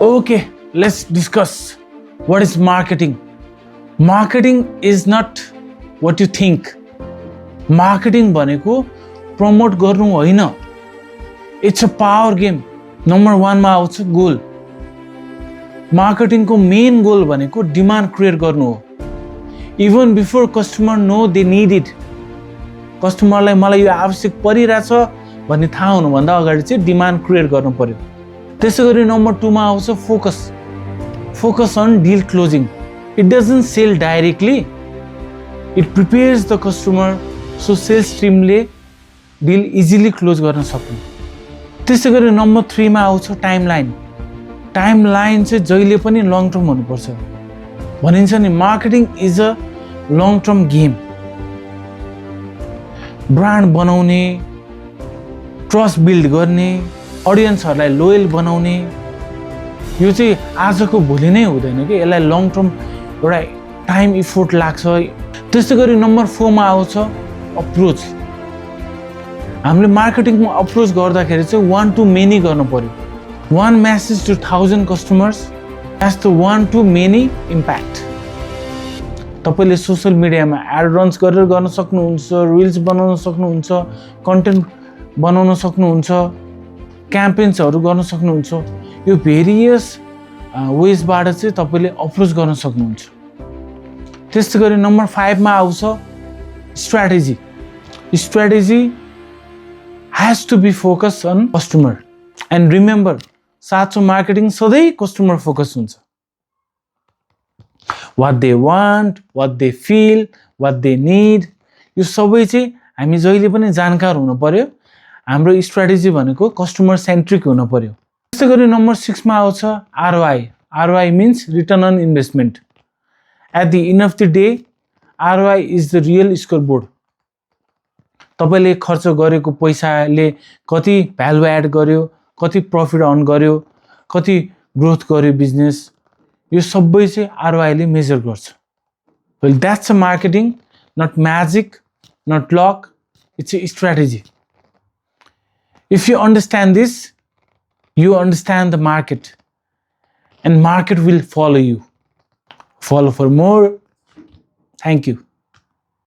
Okay, let's discuss what is marketing. Marketing is not what you think. Marketing भनेको promote गर्नु होइन. It's a power game. Number 1 मा आउँछ goal. मार्केटिङको main goal भनेको demand create गर्नु हो. Even before customer know they need it. कस्टमरलाई मलाई यो आवश्यक परिरहेछ भन्ने थाहा हुनुभन्दा अगाडि चाहिँ डिमान्ड क्रिएट गर्नु पर्यो. त्यसैगरी नम्बर 2 मा आउँछ focus. Focus on deal closing. It doesn't sell directly. It prepares the customer so sales teamले deal easily close गर्न सक्नु. त्यसैगरी नम्बर 3 मा आउँछ टाइमलाइन. टाइमलाइन चाहिँ जहिले पनि लङ टर्म हुनुपर्छ. भनिन्छ नि marketing is a long term game. Brand बनाउने, ट्रस्ट बिल्ड गर्ने, अडियन्सहरूलाई लोयल बनाउने, यो चाहिँ आजको भोलि नै हुँदैन कि यसलाई लङ टर्म एउटा टाइम इफोर्ट लाग्छ. त्यस्तै गरी नम्बर 4 मा आउँछ अप्रोच. हामीले मार्केटिङमा अप्रोच गर्दाखेरि चाहिँ 1 to many गर्नु पर्यो. 1 message to 1000 customers, that's the 1 to many impact. तपाईले सोशल मिडियामा एड रन्स गरेर गर्न सक्नुहुन्छ, रिल्स बनाउन सक्नुहुन्छ, कन्टेन्ट बनाउन सक्नुहुन्छ, क्याम्पेन्सहरू गर्न सक्नुहुन्छ. यो भेरियस वेजबाट चाहिँ तपाईले अप्रोच गर्न सक्नुहुन्छ. त्यस्तै गरी नम्बर 5 मा आउँछ strategy. Strategy has to be focused on customer. And remember, साँचो मार्केटिङ सधैँ कस्टमर फोकस हुन्छ. What they want, what they feel, what they need, यो सबै चाहिँ हामी जहिले पनि जानकार हुनु पर्यो. हाम्रो स्ट्र्याटेजी भनेको कस्टमर सेन्ट्रिक हुनु पर्यो. त्यसै गरी नम्बर 6 मा आउँछ ROI. ROI means return on investment. At the end of the day, ROI is the real scoreboard. तपाईले खर्च गरेको पैसाले कति भ्यालु एड गर्यो, कति प्रॉफिट अर्न गर्यो, कति ग्रोथ गर्यो बिजनेस, यो सबै चाहिँ ROI ले मेजर गर्छ. Well, that's a marketing, not magic, not luck, it's a strategy. If you understand this, you understand the market, and market will follow you. Follow for more. Thank you.